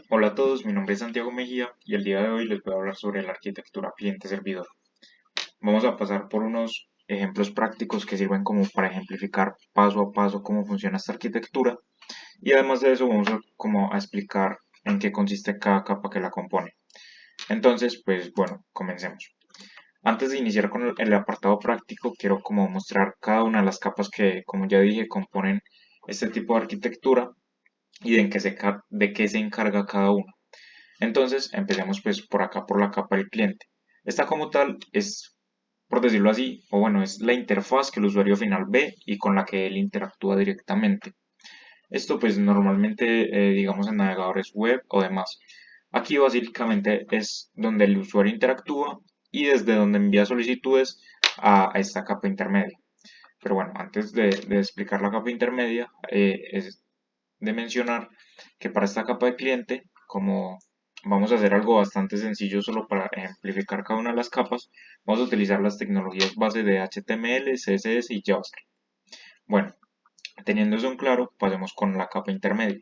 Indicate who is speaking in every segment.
Speaker 1: Hola a todos, mi nombre es Santiago Mejía y el día de hoy les voy a hablar sobre la arquitectura cliente-servidor. Vamos a pasar por unos ejemplos prácticos que sirven como para ejemplificar paso a paso cómo funciona esta arquitectura y además de eso vamos a explicar en qué consiste cada capa que la compone. Entonces, pues bueno, comencemos. Antes de iniciar con el apartado práctico, quiero como mostrar cada una de las capas que, como ya dije, componen este tipo de arquitectura y de qué se encarga cada una. Entonces, empecemos pues por acá, por la capa del cliente. Esta como tal es, por decirlo así, o bueno, es la interfaz que el usuario final ve y con la que él interactúa directamente. Esto pues normalmente, digamos, en navegadores web o demás. Aquí básicamente es donde el usuario interactúa y desde donde envía solicitudes a esta capa intermedia. Pero bueno, antes de explicar la capa intermedia, es de mencionar que para esta capa de cliente, como vamos a hacer algo bastante sencillo solo para ejemplificar cada una de las capas, vamos a utilizar las tecnologías base de HTML, CSS y JavaScript. Bueno, teniendo eso en claro, pasemos con la capa intermedia.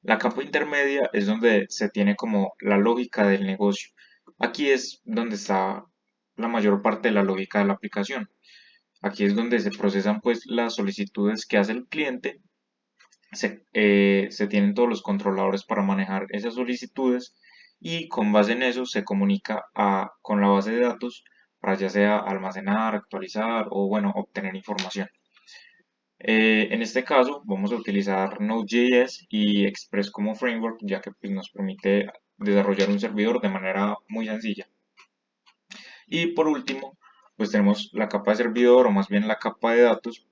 Speaker 1: La capa intermedia es donde se tiene como la lógica del negocio. Aquí es donde está la mayor parte de la lógica de la aplicación. Aquí es donde se procesan pues las solicitudes que hace el cliente, se tienen todos los controladores para manejar esas solicitudes y con base en eso se comunica con la base de datos para ya sea almacenar, actualizar o bueno, obtener información. En este caso vamos a utilizar Node.js y Express como framework ya que pues, nos permite desarrollar un servidor de manera muy sencilla. Y por último, pues tenemos la capa de servidor o más bien la capa de datos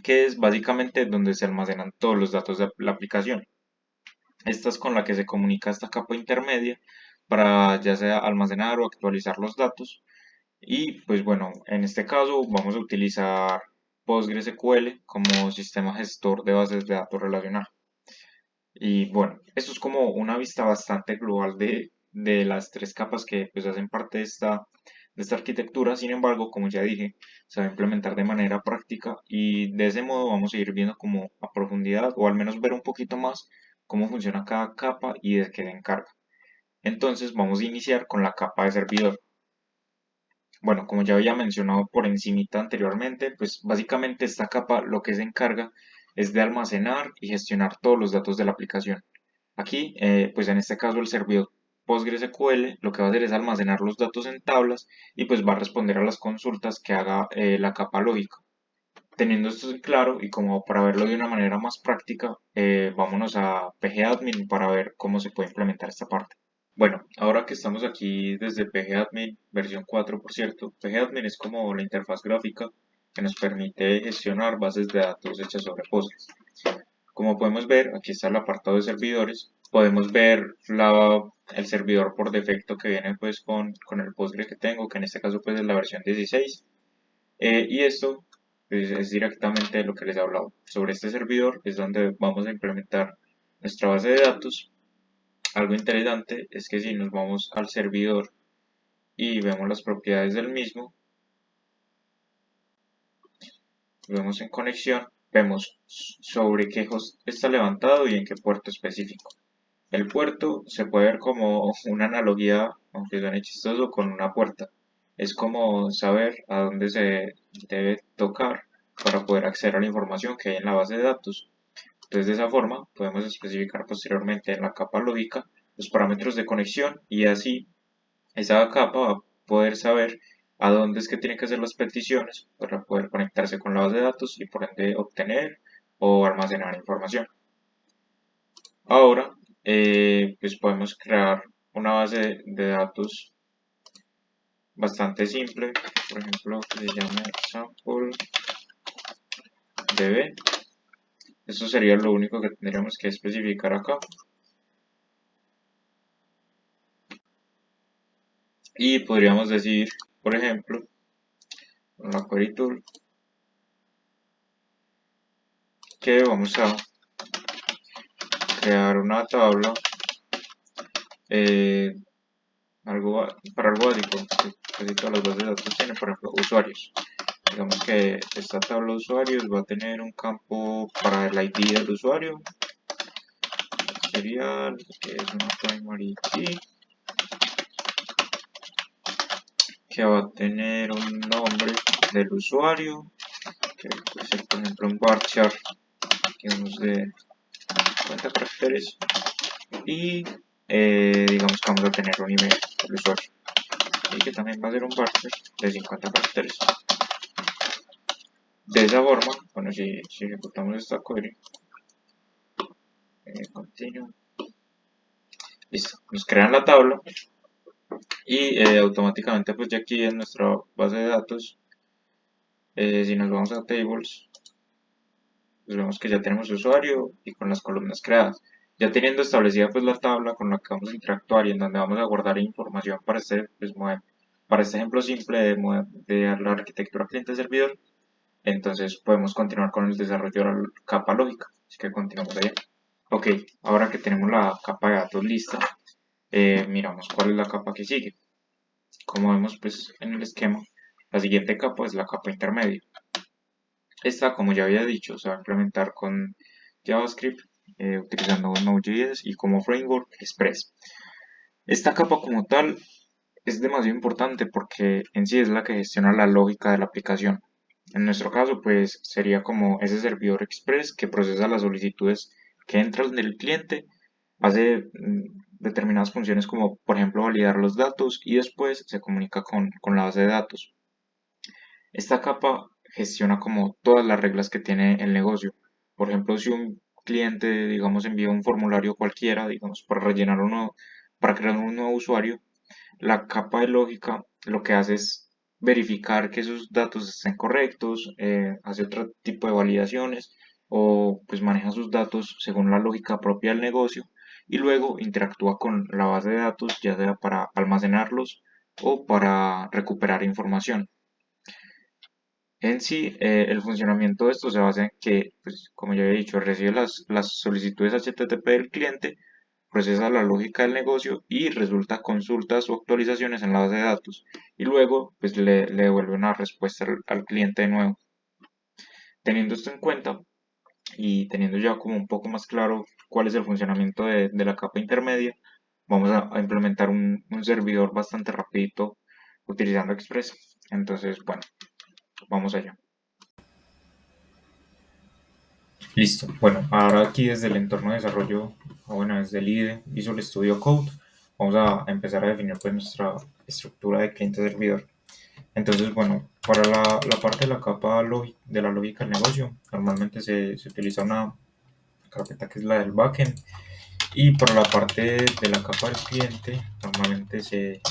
Speaker 1: que es básicamente donde se almacenan todos los datos de la aplicación. Esta es con la que se comunica esta capa intermedia para ya sea almacenar o actualizar los datos. Y pues bueno, en este caso vamos a utilizar PostgreSQL como sistema gestor de bases de datos relacional. Y bueno, esto es como una vista bastante global de las tres capas que pues hacen parte de esta arquitectura. Sin embargo, como ya dije, se va a implementar de manera práctica y de ese modo vamos a ir viendo como a profundidad o al menos ver un poquito más cómo funciona cada capa y de qué se encarga. Entonces vamos a iniciar con la capa de servidor. Bueno, como ya había mencionado por encimita anteriormente, pues básicamente esta capa lo que se encarga es de almacenar y gestionar todos los datos de la aplicación. Aquí, pues en este caso el servidor PostgreSQL lo que va a hacer es almacenar los datos en tablas y pues va a responder a las consultas que haga la capa lógica. Teniendo esto en claro y como para verlo de una manera más práctica, vámonos a pgadmin para ver cómo se puede implementar esta parte. Bueno, ahora que estamos aquí desde pgadmin versión 4, por cierto, pgadmin es como la interfaz gráfica que nos permite gestionar bases de datos hechas sobre Postgres. Como podemos ver, aquí está el apartado de servidores. Podemos ver el servidor por defecto que viene pues con el Postgre que tengo, que en este caso pues es la versión 16. Y esto pues, es directamente lo que les he hablado. Sobre este servidor es donde vamos a implementar nuestra base de datos. Algo interesante es que si nos vamos al servidor y vemos las propiedades del mismo, vemos en conexión, vemos sobre qué host está levantado y en qué puerto específico. El puerto se puede ver como una analogía, aunque suene chistoso, con una puerta. Es como saber a dónde se debe tocar para poder acceder a la información que hay en la base de datos. Entonces, de esa forma, podemos especificar posteriormente en la capa lógica los parámetros de conexión y así esa capa va a poder saber a dónde es que tiene que hacer las peticiones para poder conectarse con la base de datos y por ende obtener o almacenar información. Ahora, pues podemos crear una base de datos bastante simple, por ejemplo, que se llame sampledb. Eso sería lo único que tendríamos que especificar acá. Y podríamos decir, por ejemplo, con la query tool, que vamos a crear una tabla, eh, para algo básico, que casi todas las bases de datos tienen, por ejemplo, usuarios. Digamos que esta tabla de usuarios va a tener un campo para el ID del usuario serial, que es una primary key, que va a tener un nombre del usuario, que puede ser por ejemplo un varchar, que es de 50 caracteres, y digamos que vamos a tener un email del usuario, y que también va a ser un varchar de 50 caracteres. De esa forma, bueno, si ejecutamos esta query, continue, listo, nos crean la tabla y automáticamente pues ya aquí en nuestra base de datos, si nos vamos a tables, pues vemos que ya tenemos usuario y con las columnas creadas. Ya teniendo establecida pues la tabla con la que vamos a interactuar y en donde vamos a guardar información para para este ejemplo simple de la arquitectura cliente-servidor, entonces podemos continuar con el desarrollo de la capa lógica. Así que continuamos allá. Ok, ahora que tenemos la capa de datos lista, miramos cuál es la capa que sigue. Como vemos pues en el esquema, la siguiente capa es la capa intermedia. Esta, como ya había dicho, se va a implementar con JavaScript utilizando Node.js y como framework Express. Esta capa como tal es demasiado importante porque en sí es la que gestiona la lógica de la aplicación. En nuestro caso, pues sería como ese servidor Express que procesa las solicitudes que entran del cliente, hace determinadas funciones como por ejemplo validar los datos y después se comunica con la base de datos. Esta capa gestiona como todas las reglas que tiene el negocio. Por ejemplo, si un cliente, digamos, envía un formulario cualquiera, digamos, para crear un nuevo usuario, la capa de lógica lo que hace es verificar que esos datos estén correctos, hace otro tipo de validaciones o pues maneja sus datos según la lógica propia del negocio y luego interactúa con la base de datos ya sea para almacenarlos o para recuperar información. En sí, el funcionamiento de esto se basa en que, pues, como ya he dicho, recibe las solicitudes HTTP del cliente, procesa la lógica del negocio y resulta consultas o actualizaciones en la base de datos. Y luego, pues, le devuelve una respuesta al cliente de nuevo. Teniendo esto en cuenta y teniendo ya como un poco más claro cuál es el funcionamiento de la capa intermedia, vamos a implementar un servidor bastante rapidito utilizando Express. Entonces, bueno, vamos allá. Listo. Bueno, ahora aquí desde el entorno de desarrollo, o bueno, desde el IDE, Visual Studio Code, vamos a empezar a definir pues nuestra estructura de cliente-servidor. Entonces, bueno, para la parte de la capa de la lógica del negocio, normalmente se utiliza una carpeta que es la del backend, y para la parte de la capa del cliente, normalmente se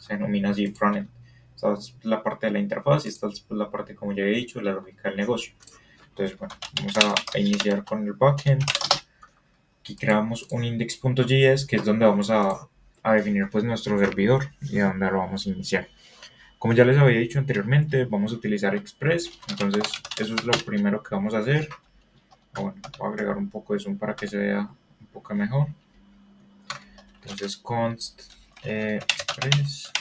Speaker 1: denomina así frontend. Esta es la parte de la interfaz y esta es pues, la parte, como ya he dicho, de la lógica del negocio. Entonces, bueno, vamos a iniciar con el backend. Aquí creamos un index.js que es donde vamos a definir pues nuestro servidor y a donde lo vamos a iniciar. Como ya les había dicho anteriormente, vamos a utilizar Express, entonces eso es lo primero que vamos a hacer. Bueno, voy a agregar un poco de zoom para que se vea un poco mejor. Entonces const Express,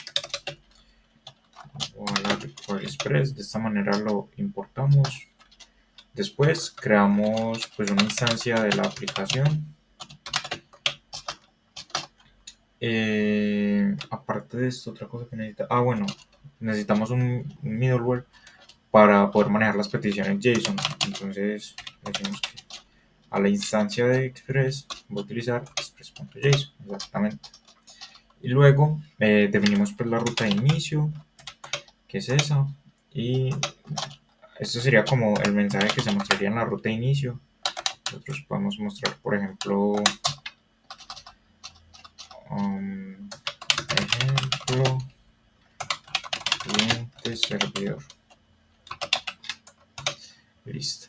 Speaker 1: Express, de esta manera lo importamos. Después creamos pues una instancia de la aplicación. Aparte de esto, otra cosa que necesitamos un middleware para poder manejar las peticiones JSON. Entonces decimos que a la instancia de Express voy a utilizar express.json, exactamente. Y luego definimos pues la ruta de inicio, que es esa, y esto sería como el mensaje que se mostraría en la ruta de inicio. Nosotros podemos mostrar, por ejemplo, ejemplo cliente servidor. Listo.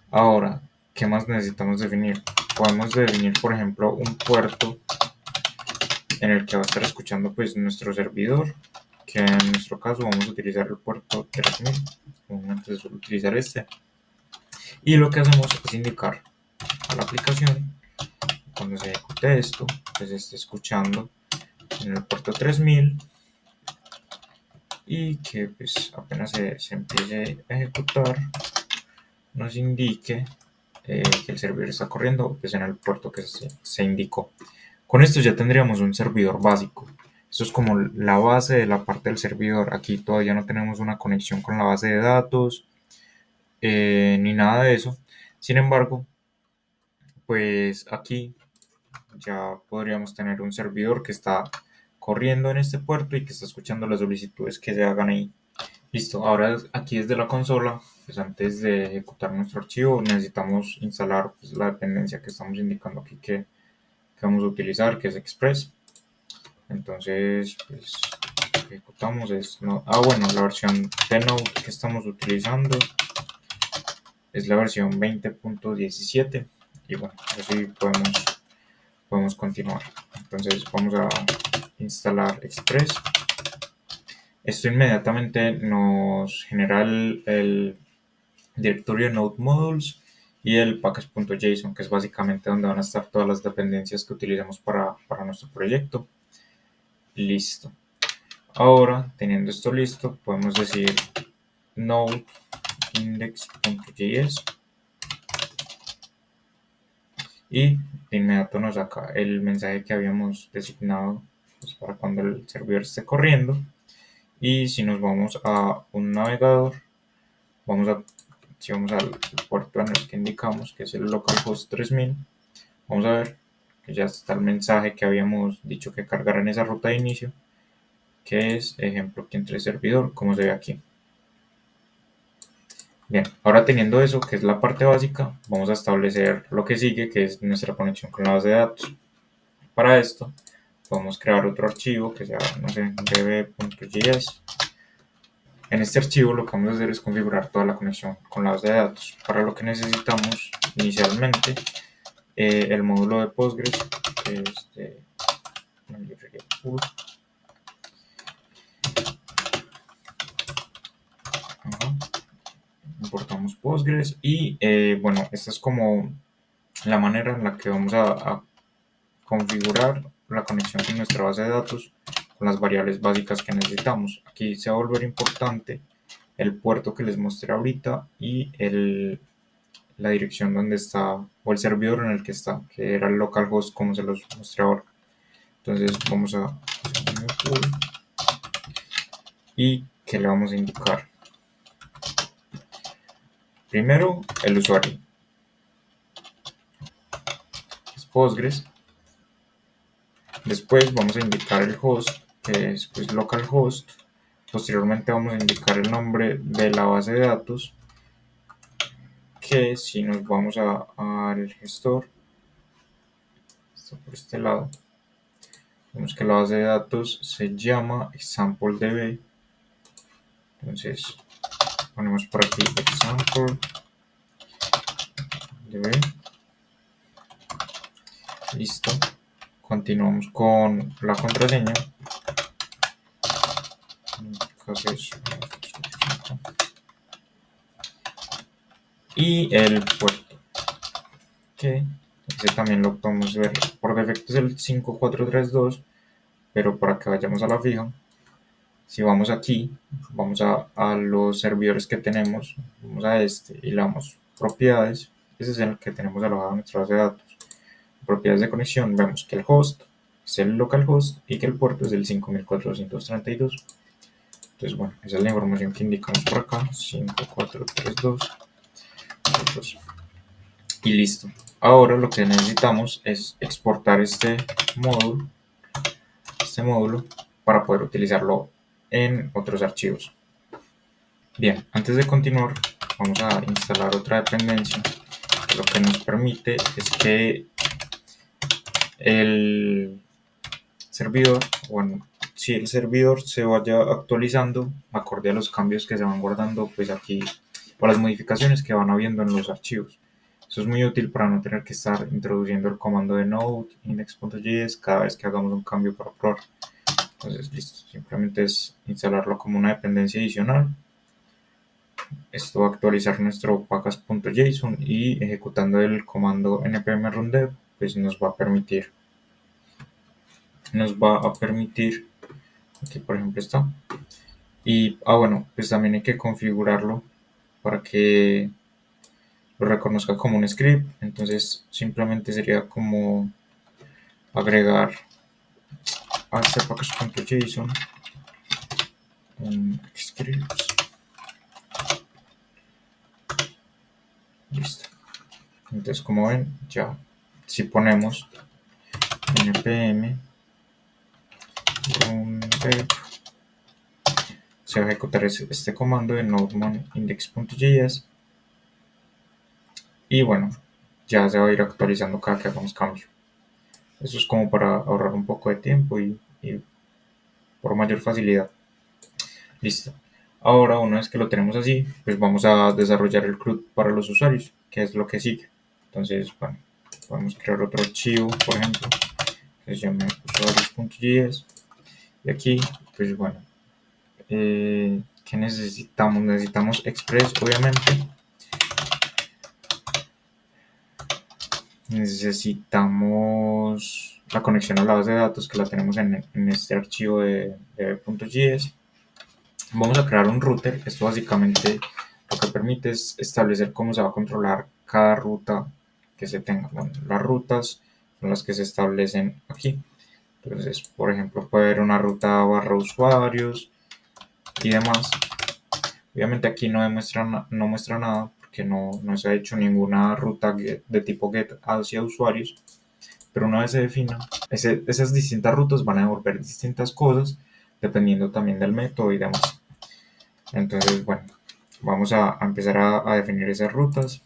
Speaker 1: Ahora, ¿qué más necesitamos definir? Podemos definir, por ejemplo, un puerto en el que va a estar escuchando pues nuestro servidor, que en nuestro caso vamos a utilizar el puerto 3000, antes de utilizar este. Y lo que hacemos es indicar a la aplicación, cuando se ejecute esto, pues esté escuchando en el puerto 3000 y que pues apenas se empiece a ejecutar nos indique que el servidor está corriendo pues en el puerto que se indicó. Con esto ya tendríamos un servidor básico. Esto es como la base de la parte del servidor. Aquí todavía no tenemos una conexión con la base de datos ni nada de eso. Sin embargo, pues aquí ya podríamos tener un servidor que está corriendo en este puerto y que está escuchando las solicitudes que se hagan ahí. Listo, ahora aquí desde la consola, pues antes de ejecutar nuestro archivo necesitamos instalar pues, la dependencia que estamos indicando aquí que vamos a utilizar, que es Express. Entonces, pues ejecutamos es no, bueno, la versión de Node que estamos utilizando es la versión 20.17 y bueno, así podemos continuar. Entonces vamos a instalar Express. Esto inmediatamente nos genera el directorio Node Modules y el package.json, que es básicamente donde van a estar todas las dependencias que utilizamos para nuestro proyecto. Listo. Ahora, teniendo esto listo, podemos decir node index.js y de inmediato nos saca el mensaje que habíamos designado pues, para cuando el servidor esté corriendo. Y si nos vamos a un navegador, si vamos al puerto en el que indicamos que es el localhost 3000, vamos a ver que ya está el mensaje que habíamos dicho que cargara en esa ruta de inicio, que es ejemplo aquí entre servidor, como se ve aquí. Bien, ahora teniendo eso, que es la parte básica, vamos a establecer lo que sigue, que es nuestra conexión con la base de datos. Para esto, podemos crear otro archivo que sea, no sé, db.js. En este archivo lo que vamos a hacer es configurar toda la conexión con la base de datos, para lo que necesitamos inicialmente el módulo de Postgres, que es de importamos Postgres y bueno, esta es como la manera en la que vamos a configurar la conexión con nuestra base de datos con las variables básicas que necesitamos. Aquí se va a volver importante el puerto que les mostré ahorita y la dirección donde está o el servidor en el que está, que era el localhost como se los mostré ahora. Entonces vamos a y que le vamos a indicar primero el usuario, es Postgres. Después vamos a indicar el host, que es pues, localhost. Posteriormente vamos a indicar el nombre de la base de datos, que si nos vamos al gestor, está por este lado, vemos que la base de datos se llama ExampleDB. Entonces ponemos por aquí ExampleDB. Listo. Continuamos con la contraseña. Y el puerto, que ese también lo podemos ver. Por defecto es el 5432, pero para que vayamos a la fija, si vamos aquí, vamos a los servidores que tenemos, vamos a este y le damos propiedades. Ese es el que tenemos alojado en nuestra base de datos. Propiedades de conexión, vemos que el host es el localhost y que el puerto es el 5432. Entonces, bueno, esa es la información que indicamos por acá, 5432. Y listo. Ahora lo que necesitamos es exportar este módulo para poder utilizarlo en otros archivos. Bien, antes de continuar, vamos a instalar otra dependencia. Lo que nos permite es que el servidor, si el servidor se vaya actualizando acorde a los cambios que se van guardando, pues aquí, o las modificaciones que van habiendo en los archivos. Eso es muy útil para no tener que estar introduciendo el comando de node index.js cada vez que hagamos un cambio para probar. Entonces, listo, simplemente es instalarlo como una dependencia adicional. Esto va a actualizar nuestro package.json y ejecutando el comando npm rundev, pues nos va a permitir, aquí por ejemplo está, y bueno, pues también hay que configurarlo para que lo reconozca como un script. Entonces simplemente sería como agregar a este package.json un script. Listo. Entonces, como ven, ya si ponemos npm run dev, se va a ejecutar este comando de node-mon index.js y bueno, ya se va a ir actualizando cada que hagamos cambio. Eso es como para ahorrar un poco de tiempo y por mayor facilidad. Listo. Ahora, una vez que lo tenemos así, pues vamos a desarrollar el CRUD para los usuarios, que es lo que sigue. Entonces, bueno, podemos crear otro archivo, por ejemplo, que se llame usuarios.js. Y aquí, pues bueno, ¿qué necesitamos? Necesitamos Express, obviamente. Necesitamos la conexión a la base de datos, que la tenemos en este archivo de .js. Vamos a crear un router. Esto básicamente lo que permite es establecer cómo se va a controlar cada ruta que se tenga. Bueno, las rutas son las que se establecen aquí. Entonces, por ejemplo, puede haber una ruta barra usuarios y demás. Obviamente aquí no muestra nada porque no se ha hecho ninguna ruta de tipo get hacia usuarios. Pero una vez se defina, esas distintas rutas van a devolver distintas cosas dependiendo también del método y demás. Entonces, bueno, vamos a empezar a definir esas rutas.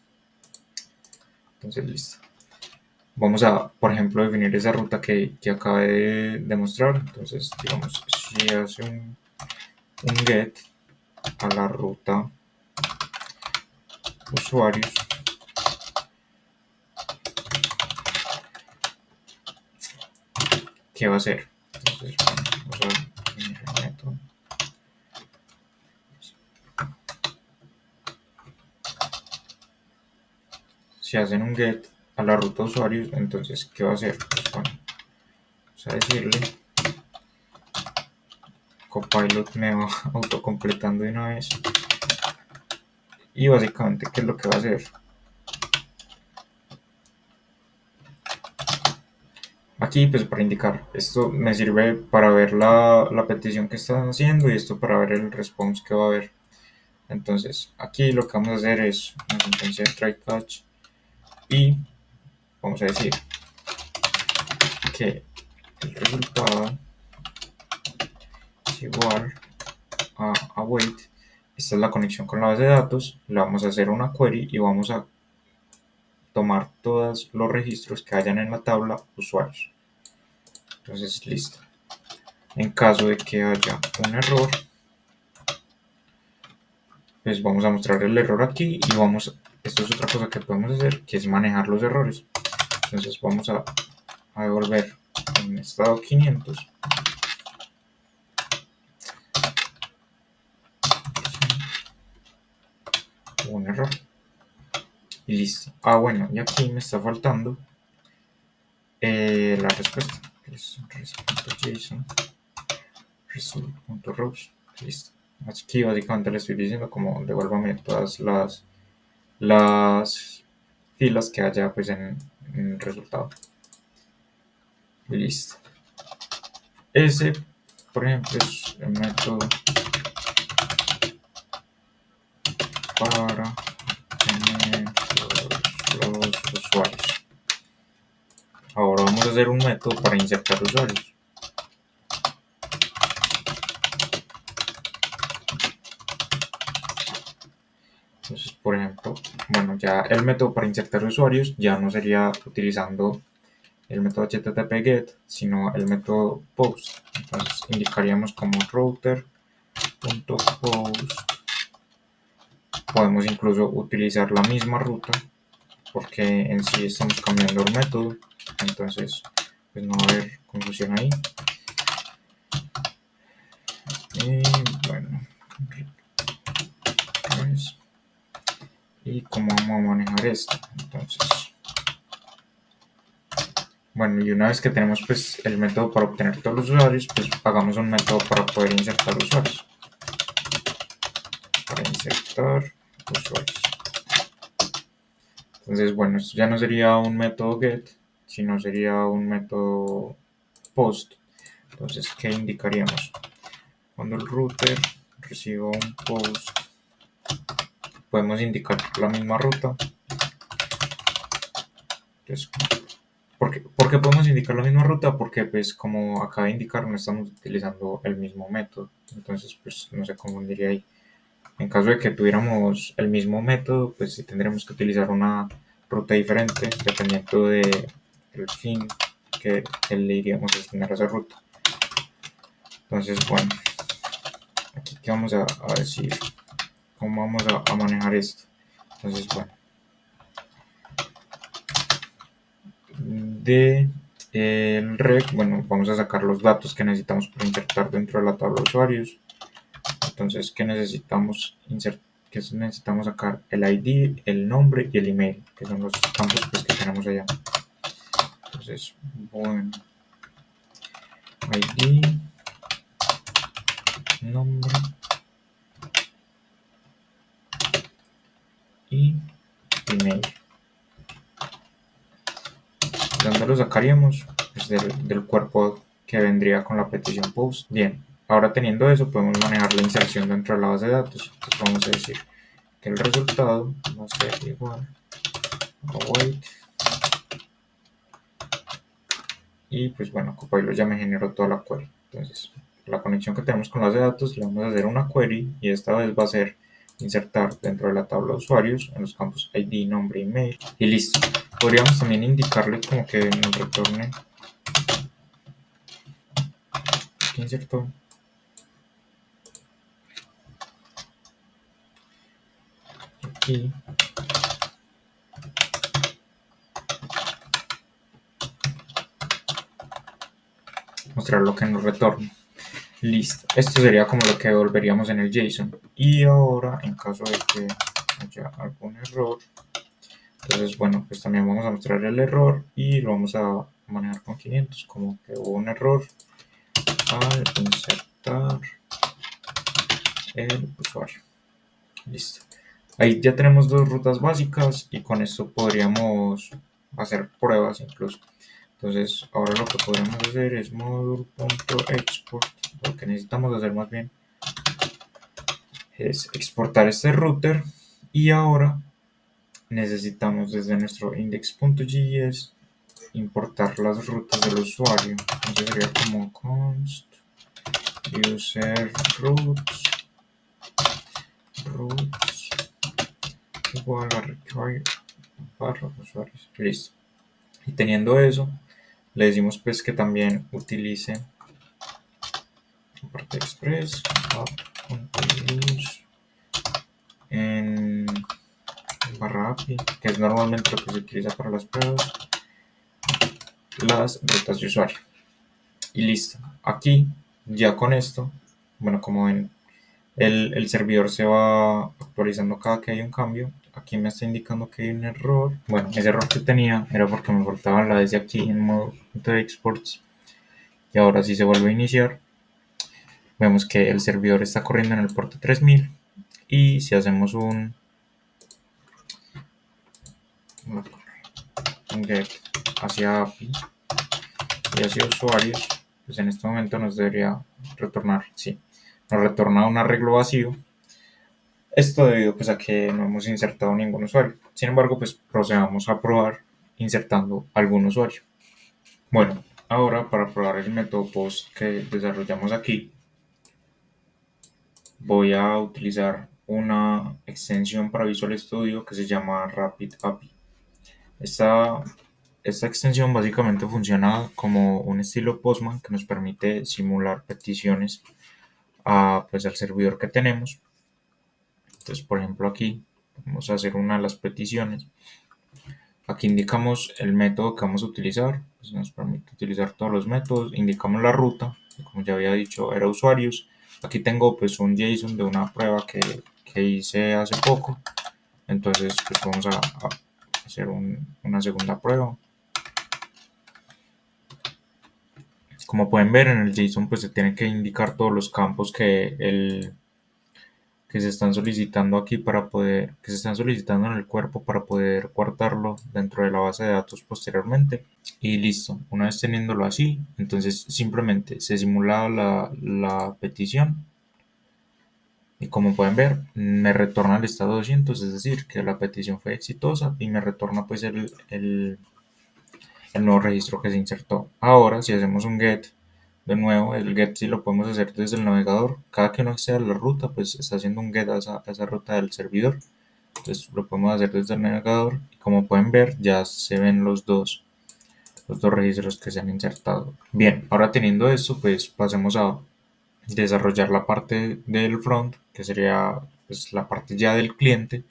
Speaker 1: Entonces, listo. Vamos a, por ejemplo, definir esa ruta que acabé de demostrar. Entonces, digamos, si hace un get a la ruta usuarios, ¿qué va a hacer? Entonces, bueno, vamos a definir el método. Si hacen un get a la ruta usuarios, entonces, ¿qué va a hacer? Pues, bueno, vamos a decirle Copilot me va autocompletando de una vez. Y básicamente, ¿qué es lo que va a hacer? Aquí, pues para indicar, esto me sirve para ver la petición que están haciendo y esto para ver el response que va a haber. Entonces, aquí lo que vamos a hacer es una sentencia de try catch y vamos a decir que el resultado es igual a await. Esta es la conexión con la base de datos. Le vamos a hacer una query y vamos a tomar todos los registros que hayan en la tabla usuarios. Entonces, listo. En caso de que haya un error, pues vamos a mostrar el error aquí y esto es otra cosa que podemos hacer, que es manejar los errores. Entonces vamos a devolver en estado 500 un error y listo. Bueno, y aquí me está faltando la respuesta, que es result.json result.rows. Listo. Aquí básicamente le estoy diciendo como devuélvame todas las filas que haya pues en el resultado. Listo. Ese, por ejemplo, es el método para tener los usuarios. Ahora vamos a hacer un método para insertar usuarios. Entonces, por ejemplo, bueno, ya el método para insertar usuarios ya no sería utilizando el método http get, sino el método post. Entonces indicaríamos como router.post. Podemos incluso utilizar la misma ruta porque en sí estamos cambiando el método. Entonces, pues no va a haber confusión ahí. Y bueno, pues, y cómo vamos a manejar esto. Entonces, bueno, y una vez que tenemos pues el método para obtener todos los usuarios, pues hagamos un método para poder insertar usuarios. Para insertar usuarios. Entonces, bueno, esto ya no sería un método get, sino sería un método post. Entonces, ¿qué indicaríamos? Cuando el router reciba un post, podemos indicar la misma ruta. Entonces, ¿por qué podemos indicar la misma ruta? Porque pues como acaba de indicar no estamos utilizando el mismo método. Entonces pues no se confundiría ahí. En caso de que tuviéramos el mismo método, pues sí tendremos que utilizar una ruta diferente dependiendo del fin que le iríamos a asignar a esa ruta. Entonces bueno, aquí qué vamos a decir, cómo vamos a manejar esto. Entonces bueno, de el rec, bueno, vamos a sacar los datos que necesitamos para insertar dentro de la tabla de usuarios. Entonces, ¿qué necesitamos insertar? ¿Qué necesitamos sacar? El ID, el nombre y el email, que son los campos pues, que tenemos allá. Entonces, bueno, ID, nombre y email. ¿De dónde lo sacaríamos? Pues del cuerpo que vendría con la petición post. Bien, ahora teniendo eso podemos manejar la inserción dentro de la base de datos. Entonces vamos a decir que el resultado va a ser igual a await. Y pues bueno, Copilot ya me generó toda la query. Entonces, la conexión que tenemos con la base de datos le vamos a hacer una query y esta vez va a ser insertar dentro de la tabla de usuarios en los campos ID, nombre, email y listo. Podríamos también indicarle como que nos retorne que insertó. Aquí mostrar lo que nos retorna. Listo. Esto sería como lo que devolveríamos en el JSON. Y ahora, en caso de que haya algún error, entonces, bueno, pues también vamos a mostrar el error y lo vamos a manejar con 500, como que hubo un error al insertar el usuario. Listo. Ahí ya tenemos dos rutas básicas y con esto podríamos hacer pruebas incluso. Entonces, ahora lo que podemos hacer es module.export. Lo que necesitamos hacer más bien es exportar este router y ahora necesitamos desde nuestro index.js importar las rutas del usuario. Entonces sería como const user routes igual a require barra usuarios. Listo. Y teniendo eso, le decimos pues que también utilice parte express app.use en barra API, que es normalmente lo que se utiliza para las pruebas, las rutas de usuario. Y listo. Aquí, ya con esto, bueno, como ven, el servidor se va actualizando cada que hay un cambio. Aquí me está indicando que hay un error. Bueno, ese error que tenía era porque me faltaba la desde aquí en modo exports. Y ahora sí se vuelve a iniciar. Vemos que el servidor está corriendo en el puerto 3000. Y si hacemos un get hacia API y hacia usuarios, pues en este momento nos debería retornar, sí, nos retorna un arreglo vacío. Esto debido pues a que no hemos insertado ningún usuario. Sin embargo, pues procedamos a probar insertando algún usuario. Bueno, ahora para probar el método post que desarrollamos aquí, voy a utilizar una extensión para Visual Studio que se llama Rapid API. Esta extensión básicamente funciona como un estilo Postman que nos permite simular peticiones pues, al servidor que tenemos. Entonces, por ejemplo, aquí vamos a hacer una de las peticiones. Aquí indicamos el método que vamos a utilizar. Pues nos permite utilizar todos los métodos. Indicamos la ruta, que como ya había dicho, era usuarios. Aquí tengo pues un JSON de una prueba que hice hace poco. Entonces, pues vamos a hacer una segunda prueba. Como pueden ver en el JSON pues se tienen que indicar todos los campos que que se están solicitando aquí que se están solicitando en el cuerpo para poder guardarlo dentro de la base de datos posteriormente. Y listo, una vez teniéndolo así, entonces simplemente se simula la petición y como pueden ver, me retorna el estado 200, es decir, que la petición fue exitosa y me retorna pues el nuevo registro que se insertó. Ahora, si hacemos un get, de nuevo, el get sí lo podemos hacer desde el navegador. Cada que uno acceda a la ruta, pues está haciendo un get a esa ruta del servidor. Entonces lo podemos hacer desde el navegador. Y como pueden ver, ya se ven los dos registros que se han insertado. Bien, ahora teniendo esto, pues pasemos a desarrollar la parte del front, que sería pues, la parte ya del cliente,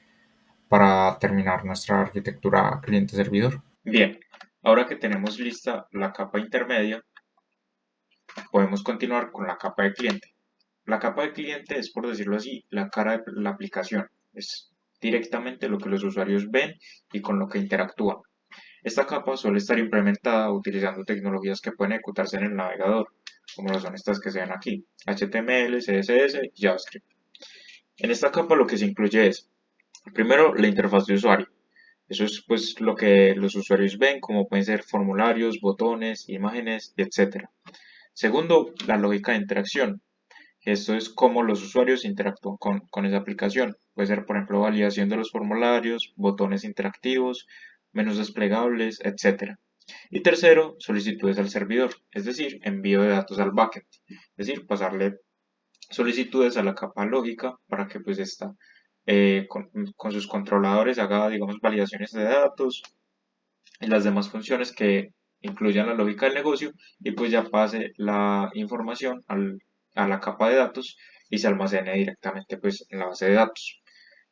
Speaker 1: para terminar nuestra arquitectura cliente-servidor. Bien, ahora que tenemos lista la capa intermedia, podemos continuar con la capa de cliente. La capa de cliente es, por decirlo así, la cara de la aplicación. Es directamente lo que los usuarios ven y con lo que interactúan. Esta capa suele estar implementada utilizando tecnologías que pueden ejecutarse en el navegador, como lo son estas que se ven aquí, HTML, CSS y JavaScript. En esta capa lo que se incluye es, primero, la interfaz de usuario. Eso es pues lo que los usuarios ven, como pueden ser formularios, botones, imágenes, etc. Segundo, la lógica de interacción. Esto es cómo los usuarios interactúan con esa aplicación. Puede ser, por ejemplo, validación de los formularios, botones interactivos, menús desplegables, etc. Y tercero, solicitudes al servidor, es decir, envío de datos al backend, es decir, pasarle solicitudes a la capa lógica para que pues esta con sus controladores haga, digamos, validaciones de datos y las demás funciones que incluyan la lógica del negocio y pues ya pase la información a la capa de datos y se almacene directamente pues en la base de datos.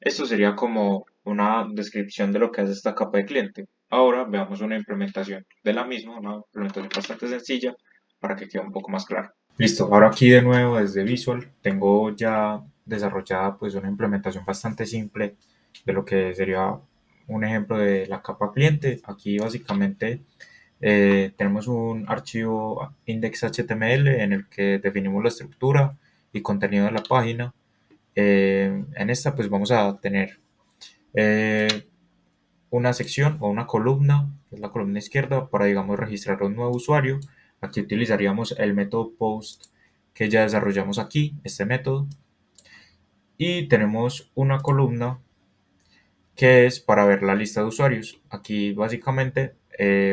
Speaker 1: Esto sería como una descripción de lo que hace esta capa de cliente. Ahora veamos una implementación de la misma, una implementación bastante sencilla para que quede un poco más claro. Listo, ahora aquí de nuevo desde Visual tengo ya desarrollada pues una implementación bastante simple de lo que sería un ejemplo de la capa cliente. Aquí básicamente tenemos un archivo index.html en el que definimos la estructura y contenido de la página. En esta pues vamos a tener eh, una sección o una columna, que es la columna izquierda, para digamos registrar un nuevo usuario. Aquí utilizaríamos el método post que ya desarrollamos aquí, este método. Y tenemos una columna que es para ver la lista de usuarios. Aquí básicamente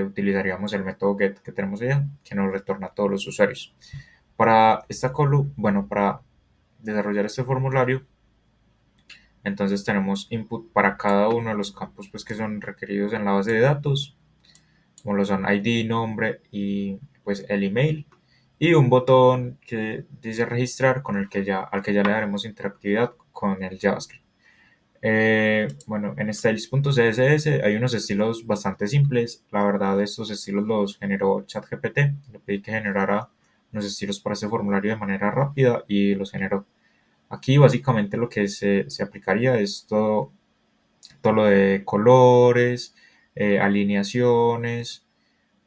Speaker 1: utilizaríamos el método get que tenemos allá, que nos retorna a todos los usuarios. Para esta columna, bueno, para desarrollar este formulario, entonces tenemos input para cada uno de los campos pues, que son requeridos en la base de datos, como lo son ID, nombre y pues el email. Y un botón que dice registrar al que ya le daremos interactividad con el JavaScript. Bueno, en styles.css hay unos estilos bastante simples. La verdad, estos estilos los generó ChatGPT. Le pedí que generara unos estilos para este formulario de manera rápida y los generó. Aquí básicamente lo que se aplicaría es todo lo de colores, alineaciones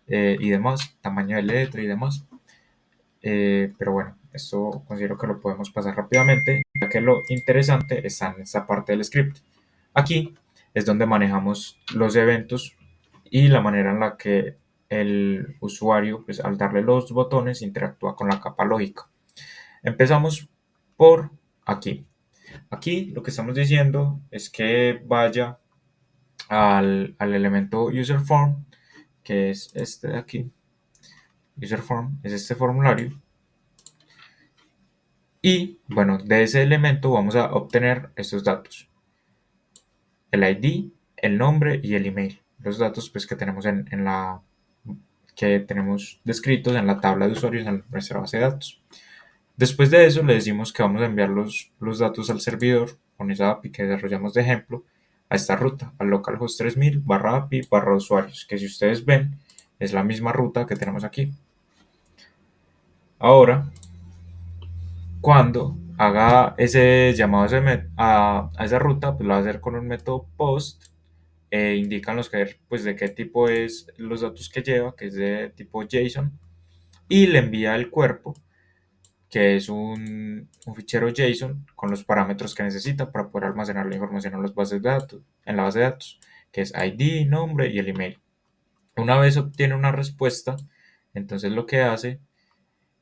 Speaker 1: y demás, tamaño de letra y demás. Pero bueno, esto considero que lo podemos pasar rápidamente, ya que lo interesante está en esta parte del script. Aquí es donde manejamos los eventos y la manera en la que el usuario, pues al darle los botones, interactúa con la capa lógica. Empezamos por aquí. Aquí lo que estamos diciendo es que vaya al elemento user form, que es este de aquí. User form es este formulario. Y bueno, de ese elemento vamos a obtener estos datos. El ID, el nombre y el email. Los datos pues, que tenemos que tenemos descritos en la tabla de usuarios en nuestra base de datos. Después de eso le decimos que vamos a enviar los datos al servidor con esa API que desarrollamos de ejemplo a esta ruta, al localhost 3000 barra API barra usuarios, que si ustedes ven es la misma ruta que tenemos aquí. Ahora, cuando haga ese llamado a esa ruta, pues lo va a hacer con un método post. Indican los que, pues, de qué tipo es los datos que lleva, que es de tipo JSON, y le envía el cuerpo que es un fichero JSON con los parámetros que necesita para poder almacenar la información en las bases de datos, en la base de datos, que es ID, nombre y el email. Una vez obtiene una respuesta, entonces lo que hace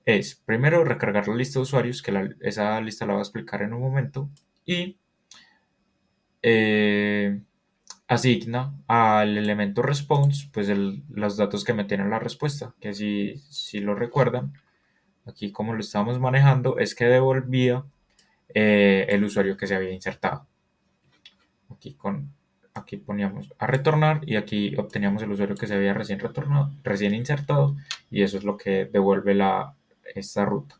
Speaker 1: es primero recargar la lista de usuarios, que esa lista la voy a explicar en un momento, y eh, asigna al elemento response pues los datos que me tiene la respuesta, que si lo recuerdan, aquí como lo estábamos manejando es que devolvía el usuario que se había insertado. Aquí poníamos a retornar y aquí obteníamos el usuario que se había recién insertado, y eso es lo que devuelve esta ruta.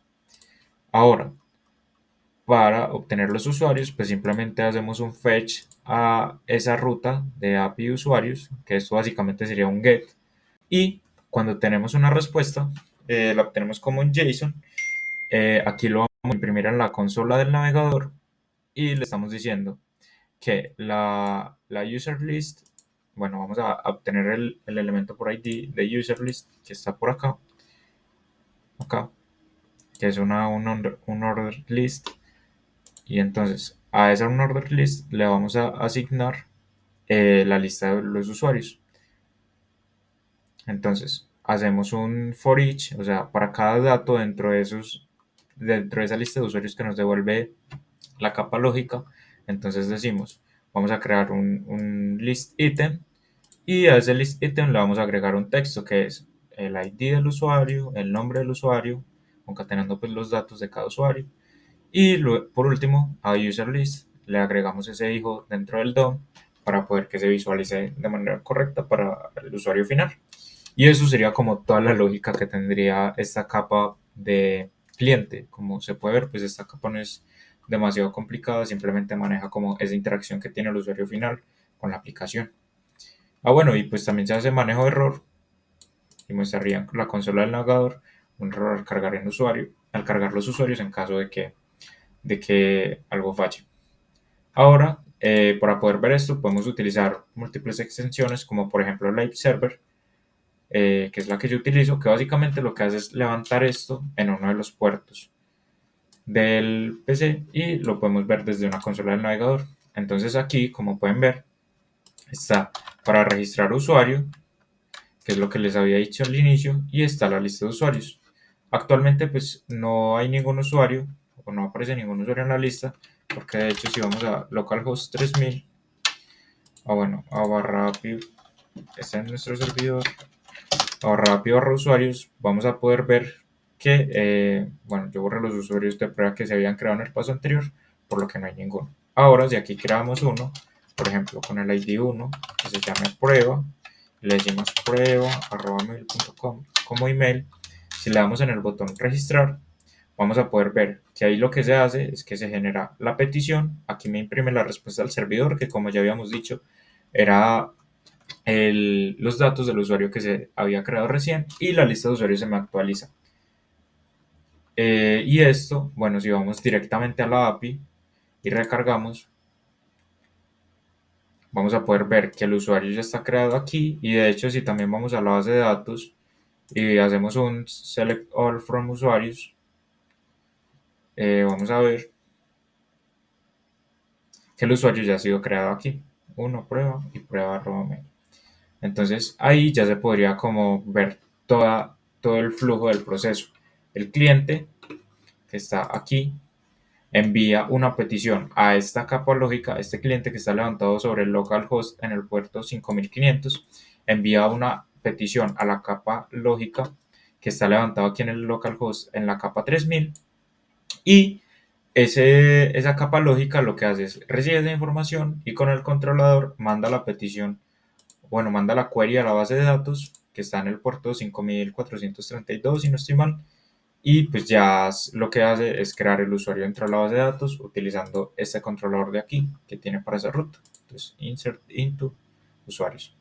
Speaker 1: Ahora, para obtener los usuarios, pues simplemente hacemos un fetch a esa ruta de API usuarios, que esto básicamente sería un get, y cuando tenemos una respuesta, la obtenemos como en JSON. Aquí lo vamos a imprimir en la consola del navegador y le estamos diciendo que la user list, bueno, vamos a obtener el elemento por ID de user list que está por acá, que es un order list, y entonces a esa un order list le vamos a asignar la lista de los usuarios. Entonces hacemos un for each, o sea, para cada dato dentro de esa lista de usuarios que nos devuelve la capa lógica, entonces decimos, vamos a crear un list item, y a ese list item le vamos a agregar un texto que es el ID del usuario, el nombre del usuario, concatenando pues los datos de cada usuario. Y por último, a user list le agregamos ese hijo dentro del DOM para poder que se visualice de manera correcta para el usuario final. Y eso sería como toda la lógica que tendría esta capa de cliente. Como se puede ver, pues esta capa no es demasiado complicada, simplemente maneja como esa interacción que tiene el usuario final con la aplicación. Bueno, y pues también se hace manejo de error y muestraría la consola del navegador un error al cargar los usuarios en caso de que algo falle. Ahora, para poder ver esto, podemos utilizar múltiples extensiones, como por ejemplo Live Server, que es la que yo utilizo, que básicamente lo que hace es levantar esto en uno de los puertos del PC y lo podemos ver desde una consola del navegador. Entonces aquí, como pueden ver, está para registrar usuario, que es lo que les había dicho al inicio, y está la lista de usuarios. Actualmente pues no hay ningún usuario, o no aparece ningún usuario en la lista, porque de hecho si vamos a localhost 3000, bueno, a barra API, está en nuestro servidor, a barra API barra usuarios, vamos a poder ver que, bueno, yo borré los usuarios de prueba que se habían creado en el paso anterior, por lo que no hay ninguno. Ahora, si aquí creamos uno, por ejemplo, con el ID 1, que se llame prueba, le decimos prueba@mail.com como email. Si le damos en el botón registrar, vamos a poder ver que ahí lo que se hace es que se genera la petición. Aquí me imprime la respuesta al servidor, que como ya habíamos dicho, era los datos del usuario que se había creado recién, y la lista de usuarios se me actualiza. Y esto, bueno, si vamos directamente a la API y recargamos, vamos a poder ver que el usuario ya está creado aquí, y de hecho si también vamos a la base de datos y hacemos un select all from usuarios, vamos a ver que el usuario ya ha sido creado aquí. Uno prueba y prueba@mail. Entonces ahí ya se podría como ver todo el flujo del proceso. El cliente que está aquí envía una petición a esta capa lógica. Este cliente que está levantado sobre el localhost en el puerto 5500 envía una petición a la capa lógica que está levantado aquí en el localhost en la capa 3000, y esa capa lógica lo que hace es recibe esa información y con el controlador manda la petición, bueno, manda la query a la base de datos que está en el puerto 5432, si no estoy mal, y pues ya lo que hace es crear el usuario dentro de la base de datos utilizando este controlador de aquí que tiene para esa ruta. Entonces, insert into usuarios.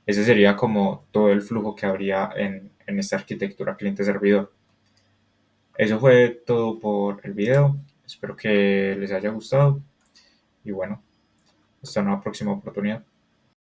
Speaker 1: Ese sería como todo el flujo que habría en esta arquitectura cliente-servidor. Eso fue todo por el video. Espero que les haya gustado y bueno, hasta una próxima oportunidad.